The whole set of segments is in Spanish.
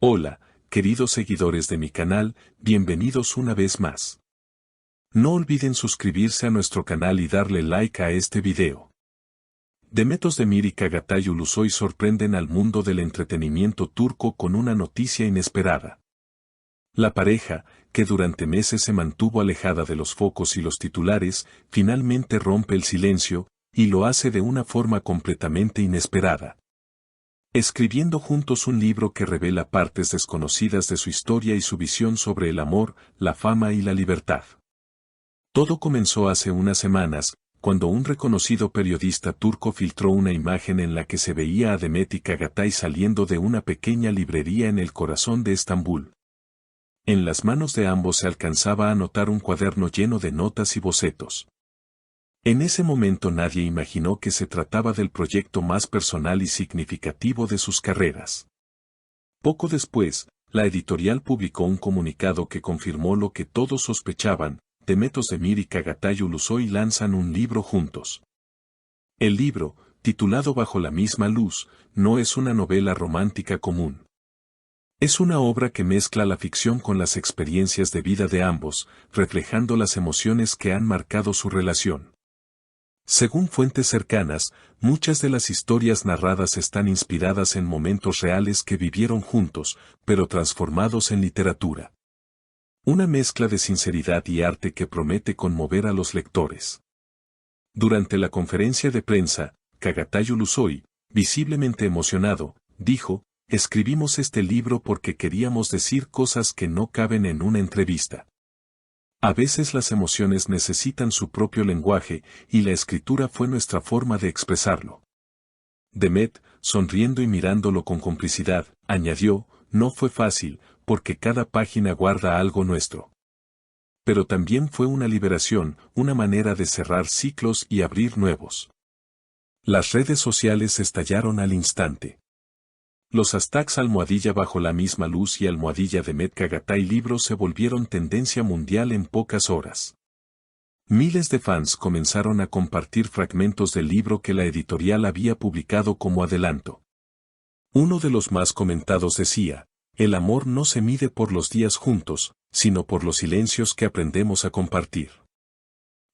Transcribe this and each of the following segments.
Hola, queridos seguidores de mi canal, bienvenidos una vez más. No olviden suscribirse a nuestro canal y darle like a este video. Demet Özdemir y Çağatay Ulusoy sorprenden al mundo del entretenimiento turco con una noticia inesperada. La pareja, que durante meses se mantuvo alejada de los focos y los titulares, finalmente rompe el silencio, y lo hace de una forma completamente inesperada. Escribiendo juntos un libro que revela partes desconocidas de su historia y su visión sobre el amor, la fama y la libertad. Todo comenzó hace unas semanas, cuando un reconocido periodista turco filtró una imagen en la que se veía a Demet y Çağatay saliendo de una pequeña librería en el corazón de Estambul. En las manos de ambos se alcanzaba a notar un cuaderno lleno de notas y bocetos. En ese momento nadie imaginó que se trataba del proyecto más personal y significativo de sus carreras. Poco después, la editorial publicó un comunicado que confirmó lo que todos sospechaban: Demet Özdemir y Çağatay Ulusoy lanzan un libro juntos. El libro, titulado Bajo la misma luz, no es una novela romántica común. Es una obra que mezcla la ficción con las experiencias de vida de ambos, reflejando las emociones que han marcado su relación. Según fuentes cercanas, muchas de las historias narradas están inspiradas en momentos reales que vivieron juntos, pero transformados en literatura. Una mezcla de sinceridad y arte que promete conmover a los lectores. Durante la conferencia de prensa, Çağatay Ulusoy, visiblemente emocionado, dijo: "Escribimos este libro porque queríamos decir cosas que no caben en una entrevista. A veces las emociones necesitan su propio lenguaje, y la escritura fue nuestra forma de expresarlo". Demet, sonriendo y mirándolo con complicidad, añadió: "No fue fácil, porque cada página guarda algo nuestro. Pero también fue una liberación, una manera de cerrar ciclos y abrir nuevos". Las redes sociales estallaron al instante. Los hashtags #bajo la misma luz y #Demet Çağatay libro se volvieron tendencia mundial en pocas horas. Miles de fans comenzaron a compartir fragmentos del libro que la editorial había publicado como adelanto. Uno de los más comentados decía: "El amor no se mide por los días juntos, sino por los silencios que aprendemos a compartir".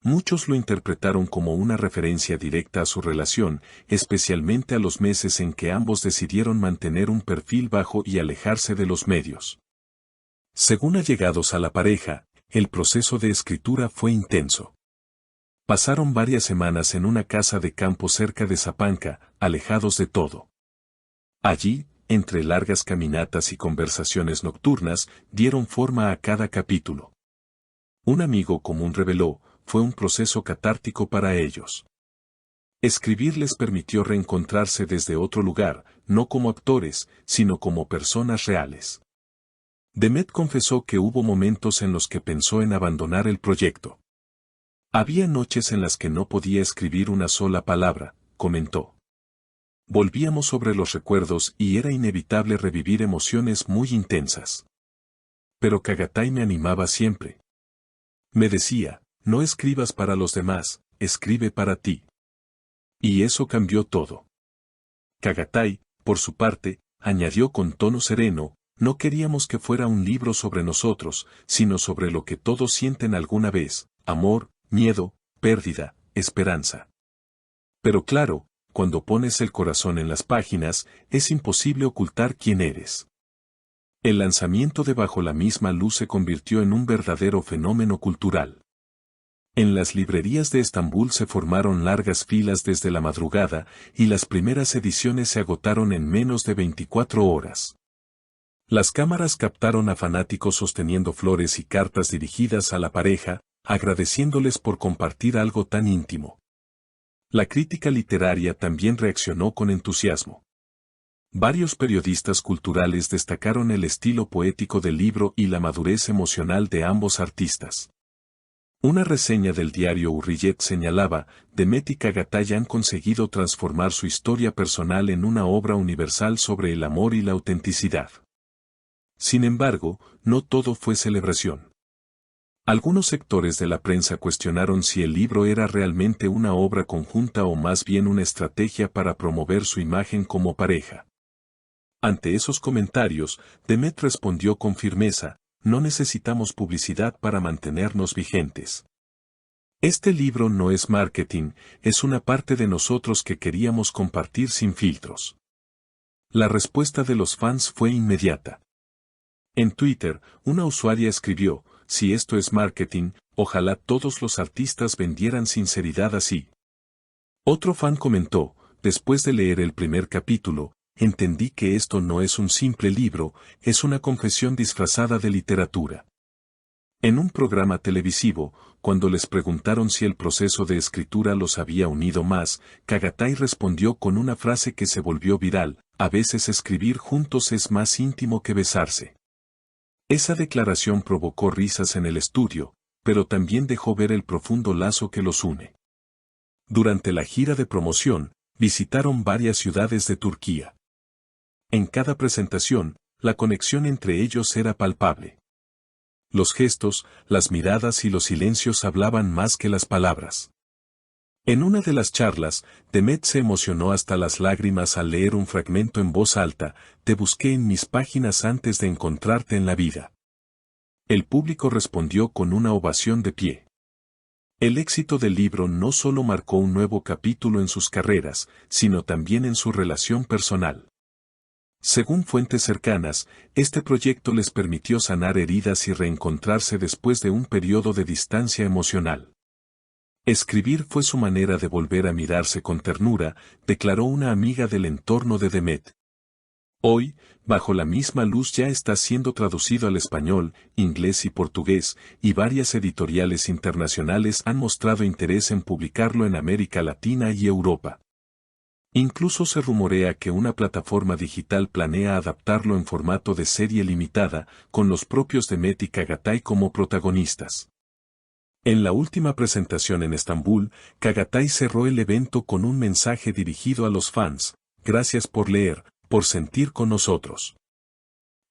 Muchos lo interpretaron como una referencia directa a su relación, especialmente a los meses en que ambos decidieron mantener un perfil bajo y alejarse de los medios. Según allegados a la pareja, el proceso de escritura fue intenso. Pasaron varias semanas en una casa de campo cerca de Sapanca, alejados de todo. Allí, entre largas caminatas y conversaciones nocturnas, dieron forma a cada capítulo. Un amigo común reveló: "Fue un proceso catártico para ellos. Escribir les permitió reencontrarse desde otro lugar, no como actores, sino como personas reales". Demet confesó que hubo momentos en los que pensó en abandonar el proyecto. "Había noches en las que no podía escribir una sola palabra", comentó. "Volvíamos sobre los recuerdos y era inevitable revivir emociones muy intensas. Pero Çağatay me animaba siempre. Me decía: no escribas para los demás, escribe para ti". Y eso cambió todo. Çağatay, por su parte, añadió con tono sereno: "No queríamos que fuera un libro sobre nosotros, sino sobre lo que todos sienten alguna vez: amor, miedo, pérdida, esperanza. Pero claro, cuando pones el corazón en las páginas, es imposible ocultar quién eres". El lanzamiento de Bajo la misma luz se convirtió en un verdadero fenómeno cultural. En las librerías de Estambul se formaron largas filas desde la madrugada, y las primeras ediciones se agotaron en menos de 24 horas. Las cámaras captaron a fanáticos sosteniendo flores y cartas dirigidas a la pareja, agradeciéndoles por compartir algo tan íntimo. La crítica literaria también reaccionó con entusiasmo. Varios periodistas culturales destacaron el estilo poético del libro y la madurez emocional de ambos artistas. Una reseña del diario Hürriyet señalaba: "Demet y Çağatay han conseguido transformar su historia personal en una obra universal sobre el amor y la autenticidad". Sin embargo, no todo fue celebración. Algunos sectores de la prensa cuestionaron si el libro era realmente una obra conjunta o más bien una estrategia para promover su imagen como pareja. Ante esos comentarios, Demet respondió con firmeza: no necesitamos publicidad para mantenernos vigentes. Este libro no es marketing, es una parte de nosotros que queríamos compartir sin filtros. La respuesta de los fans fue inmediata. En Twitter, una usuaria escribió: si esto es marketing, ojalá todos los artistas vendieran sinceridad así. Otro fan comentó: después de leer el primer capítulo, entendí que esto no es un simple libro, es una confesión disfrazada de literatura. En un programa televisivo, cuando les preguntaron si el proceso de escritura los había unido más, Chagatai respondió con una frase que se volvió viral: a veces escribir juntos es más íntimo que besarse. Esa declaración provocó risas en el estudio, pero también dejó ver el profundo lazo que los une. Durante la gira de promoción, visitaron varias ciudades de Turquía. En cada presentación, la conexión entre ellos era palpable. Los gestos, las miradas y los silencios hablaban más que las palabras. En una de las charlas, Demet se emocionó hasta las lágrimas al leer un fragmento en voz alta: te busqué en mis páginas antes de encontrarte en la vida. El público respondió con una ovación de pie. El éxito del libro no solo marcó un nuevo capítulo en sus carreras, sino también en su relación personal. Según fuentes cercanas, este proyecto les permitió sanar heridas y reencontrarse después de un periodo de distancia emocional. Escribir fue su manera de volver a mirarse con ternura, declaró una amiga del entorno de Demet. Hoy, Bajo la misma luz ya está siendo traducido al español, inglés y portugués, y varias editoriales internacionales han mostrado interés en publicarlo en América Latina y Europa. Incluso se rumorea que una plataforma digital planea adaptarlo en formato de serie limitada, con los propios Demet y Chagatai como protagonistas. En la última presentación en Estambul, Chagatai cerró el evento con un mensaje dirigido a los fans: gracias por leer, por sentir con nosotros.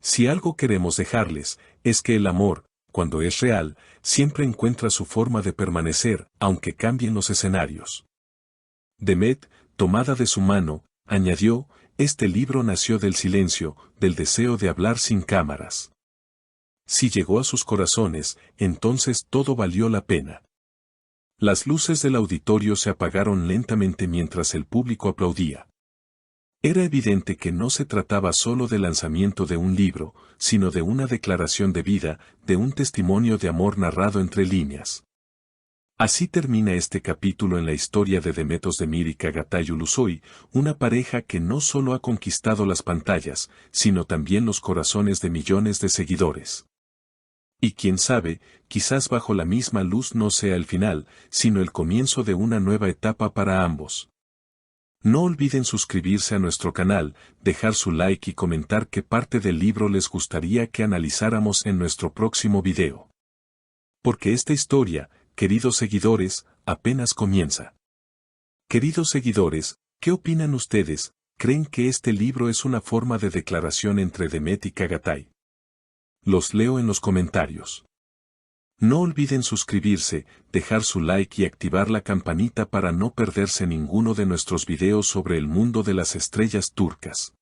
Si algo queremos dejarles, es que el amor, cuando es real, siempre encuentra su forma de permanecer, aunque cambien los escenarios. Demet, tomada de su mano, añadió: este libro nació del silencio, del deseo de hablar sin cámaras. Si llegó a sus corazones, entonces todo valió la pena. Las luces del auditorio se apagaron lentamente mientras el público aplaudía. Era evidente que no se trataba solo del lanzamiento de un libro, sino de una declaración de vida, de un testimonio de amor narrado entre líneas. Así termina este capítulo en la historia de Demet Özdemir y Chagatai Ulusoy, una pareja que no solo ha conquistado las pantallas, sino también los corazones de millones de seguidores. Y quién sabe, quizás bajo la misma luz no sea el final, sino el comienzo de una nueva etapa para ambos. No olviden suscribirse a nuestro canal, dejar su like y comentar qué parte del libro les gustaría que analizáramos en nuestro próximo video. Porque esta historia, queridos seguidores, apenas comienza. Queridos seguidores, ¿qué opinan ustedes? ¿Creen que este libro es una forma de declaración entre Demet y Chagatai? Los leo en los comentarios. No olviden suscribirse, dejar su like y activar la campanita para no perderse ninguno de nuestros videos sobre el mundo de las estrellas turcas.